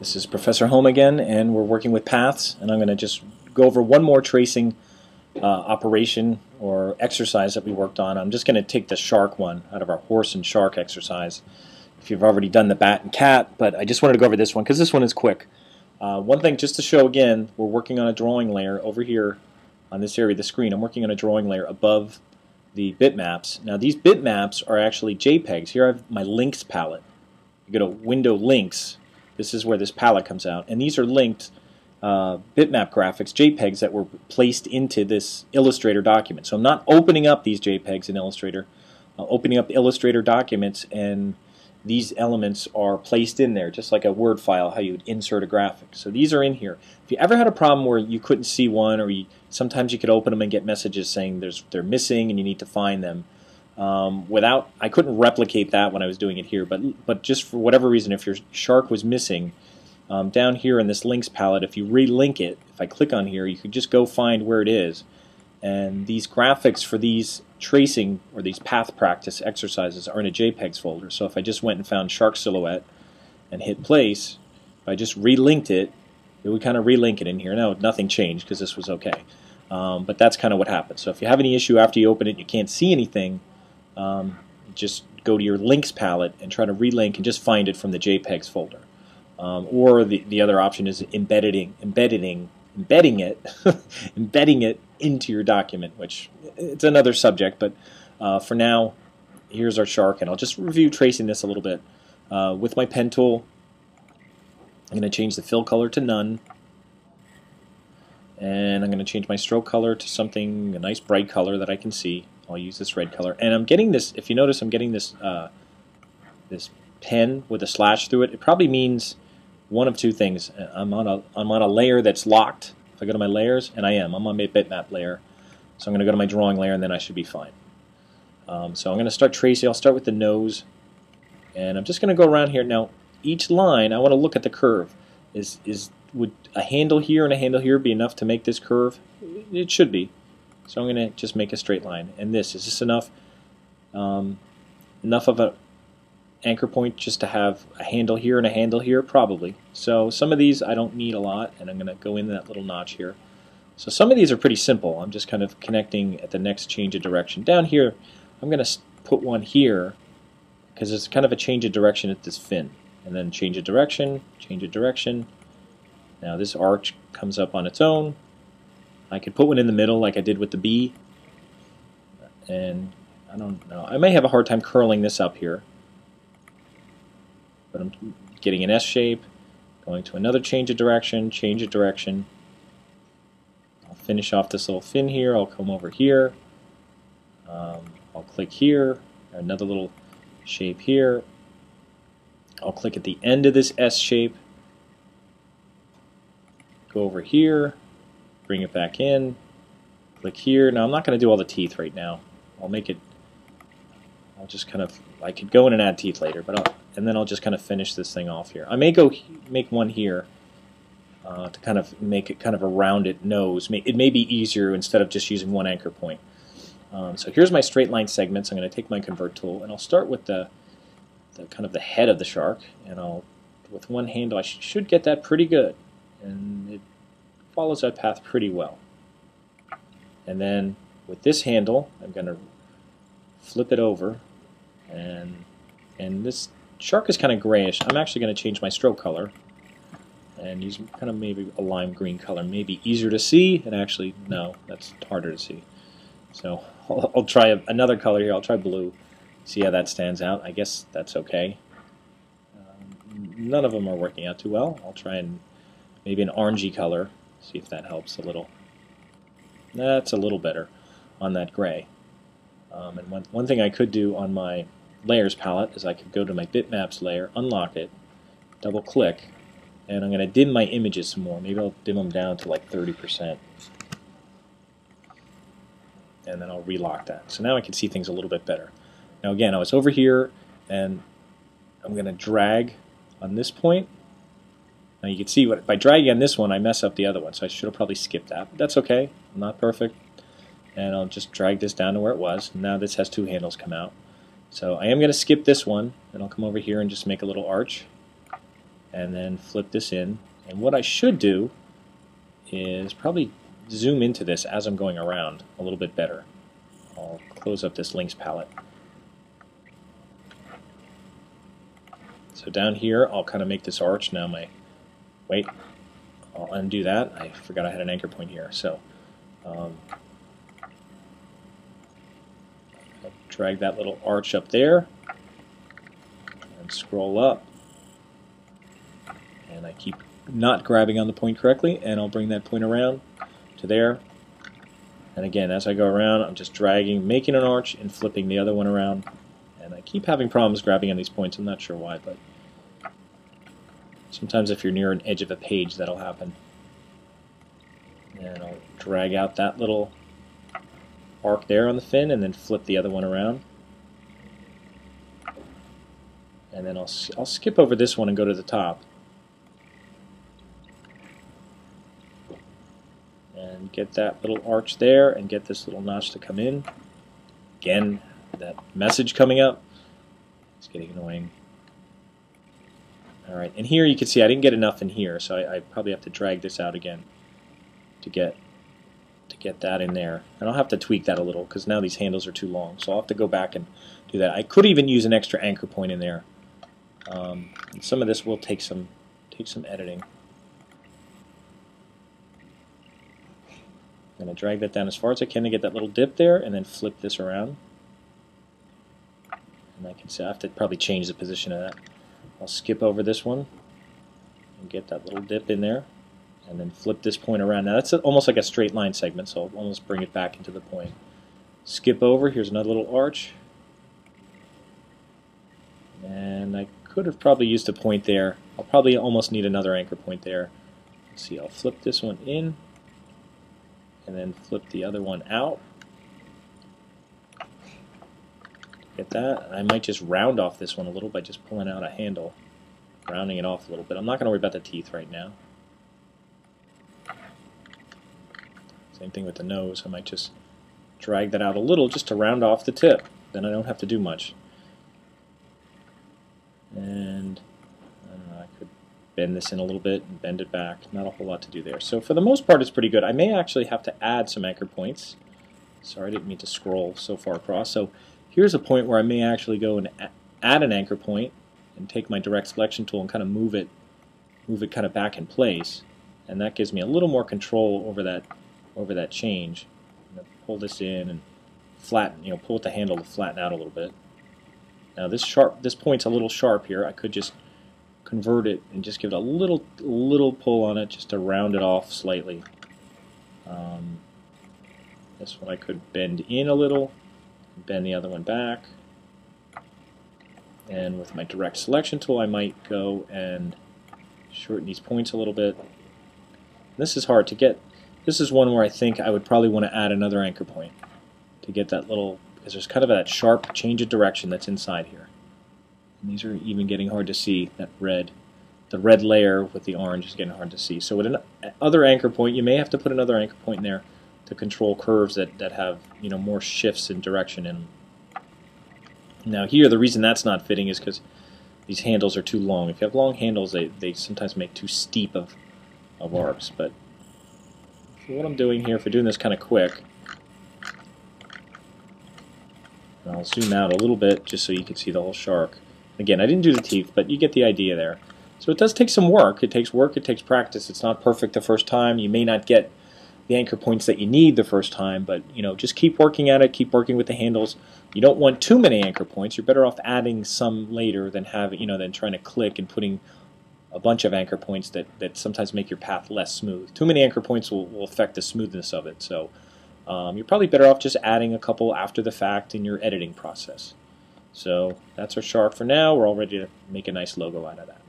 This is Professor Home again, and we're working with paths, and I'm going to just go over one more tracing operation or exercise that we worked on. I'm just going to take the shark one out of our horse and shark exercise. If you've already done the bat and cat, but I just wanted to go over this one because this one is quick. One thing just to show again, we're working on a drawing layer over here on this area of the screen. I'm working on a drawing layer above the bitmaps. Now these bitmaps are actually JPEGs. Here I have my links palette. You go to Window Links. This is where this palette comes out, and these are linked bitmap graphics, JPEGs that were placed into this Illustrator document. So I'm not opening up these JPEGs in Illustrator. I'm opening up Illustrator documents, and these elements are placed in there, just like a Word file, how you would insert a graphic. So these are in here. If you ever had a problem where you couldn't see one, or sometimes you could open them and get messages saying they're missing and you need to find them, I couldn't replicate that when I was doing it here, but just for whatever reason, if your shark was missing, down here in this links palette, if you relink it, if I click on here, you could just go find where it is. And these graphics for these tracing or these path practice exercises are in a JPEGs folder. So if I just went and found shark silhouette and hit place, if I just relinked it, it would kind of relink it in here. Now nothing changed because this was okay. But that's kind of what happens. So if you have any issue after you open it and you can't see anything, just go to your links palette and try to relink and just find it from the JPEGs folder. Or the other option is embedding it embedding it into your document, which it's another subject, but for now, here's our shark, and I'll just review tracing this a little bit. With my pen tool, I'm going to change the fill color to none, and I'm going to change my stroke color to a nice bright color that I can see. I'll use this red color, and I'm getting this, if you notice, I'm getting this this pen with a slash through it. It probably means one of two things. I'm on a layer that's locked. If I go to my layers, and I'm on my bitmap layer, so I'm going to go to my drawing layer, and then I should be fine. So I'm going to start tracing. I'll start with the nose, and I'm just going to go around here. Now, each line, I want to look at the curve. Would a handle here and a handle here be enough to make this curve? It should be. So I'm going to just make a straight line. And is this enough? Enough of an anchor point just to have a handle here and a handle here? Probably. So some of these I don't need a lot, and I'm going to go in that little notch here. So some of these are pretty simple. I'm just kind of connecting at the next change of direction. Down here, I'm going to put one here because it's kind of a change of direction at this fin. And then change of direction, change of direction. Now this arch comes up on its own. I could put one in the middle like I did with the bee. And I don't know. I may have a hard time curling this up here. But I'm getting an S shape, going to another change of direction, change of direction. I'll finish off this little fin here. I'll come over here. I'll click here, another little shape here. I'll click at the end of this S shape, go over here, bring it back in, click here. Now I'm not going to do all the teeth right now. I'll just kind of, I could go in and add teeth later, and then I'll just kind of finish this thing off here. I may go make one here to kind of make it kind of a rounded nose. It may be easier instead of just using one anchor point. So here's my straight line segments. I'm going to take my convert tool, and I'll start with the kind of the head of the shark, and with one handle I should get that pretty good, and it follows that path pretty well. And then with this handle, I'm going to flip it over, and this shark is kind of grayish. I'm actually going to change my stroke color and use kind of maybe a lime green color, maybe easier to see, and actually no, that's harder to see. So I'll try another color here. I'll try blue. See how that stands out. I guess that's okay. None of them are working out too well. I'll try maybe an orangey color, see if that helps a little. That's a little better on that gray. And one thing I could do on my layers palette is I could go to my bitmaps layer, unlock it, double click, and I'm going to dim my images some more. Maybe I'll dim them down to like 30%. And then I'll relock that. So now I can see things a little bit better. Now again, I was over here, and I'm going to drag on this point. Now you can see by dragging on this one, I mess up the other one, so I should have probably skipped that. But that's okay. I'm not perfect. And I'll just drag this down to where it was. Now this has two handles come out. So I am going to skip this one, and I'll come over here and just make a little arch. and then flip this in. And what I should do is probably zoom into this as I'm going around a little bit better. I'll close up this links palette. So down here I'll kind of make this arch. Now wait, I'll undo that. I forgot I had an anchor point here. So I'll drag that little arch up there and scroll up. And I keep not grabbing on the point correctly, and I'll bring that point around to there. And again, as I go around, I'm just dragging, making an arch, and flipping the other one around. And I keep having problems grabbing on these points. I'm not sure why, but sometimes if you're near an edge of a page, that'll happen. And I'll drag out that little arc there on the fin, and then flip the other one around. And then I'll skip over this one and go to the top. And get that little arch there, and get this little notch to come in. Again, that message coming up. It's getting annoying. Alright, and here you can see I didn't get enough in here, so I probably have to drag this out again to get that in there. And I'll have to tweak that a little, because now these handles are too long, so I'll have to go back and do that. I could even use an extra anchor point in there. And some of this will take some editing. I'm going to drag that down as far as I can to get that little dip there, and then flip this around. And I can see I have to probably change the position of that. I'll skip over this one and get that little dip in there, and then flip this point around. Now that's almost like a straight line segment, so I'll almost bring it back into the point. Skip over, here's another little arch. And I could have probably used a point there. I'll probably almost need another anchor point there. Let's see, I'll flip this one in, and then flip the other one out. Get that. I might just round off this one a little by just pulling out a handle, rounding it off a little bit. I'm not going to worry about the teeth right now. Same thing with the nose. I might just drag that out a little just to round off the tip. Then I don't have to do much. And I don't know, I could bend this in a little bit and bend it back. Not a whole lot to do there. So for the most part, it's pretty good. I may actually have to add some anchor points. Sorry, I didn't mean to scroll so far across. So here's a point where I may actually go and add an anchor point and take my direct selection tool and kind of move it kind of back in place, and that gives me a little more control over that change. I'm going to pull this in and flatten, pull with the handle to flatten out a little bit. Now this point's a little sharp here. I could just convert it and just give it a little pull on it just to round it off slightly. This one I could bend in a little, bend the other one back, and with my direct selection tool I might go and shorten these points a little bit. This is hard to get. This is one where I think I would probably want to add another anchor point to get that little, because there's kind of that sharp change of direction that's inside here. And these are even getting hard to see. That red, the red layer with the orange is getting hard to see. So with another anchor point, you may have to put another anchor point in there to control curves that have more shifts in direction in them. Now here, the reason that's not fitting is because these handles are too long. If you have long handles, they sometimes make too steep of arcs. But for what I'm doing here, if we're doing this kind of quick, and I'll zoom out a little bit just so you can see the whole shark. Again, I didn't do the teeth, but you get the idea there. So it does take some work. It takes work, it takes practice. It's not perfect the first time. You may not get the anchor points that you need the first time, but just keep working at it, keep working with the handles. You don't want too many anchor points. You're better off adding some later than than trying to click and putting a bunch of anchor points that sometimes make your path less smooth. Too many anchor points will affect the smoothness of it. So you're probably better off just adding a couple after the fact in your editing process. So that's our shark for now. We're all ready to make a nice logo out of that.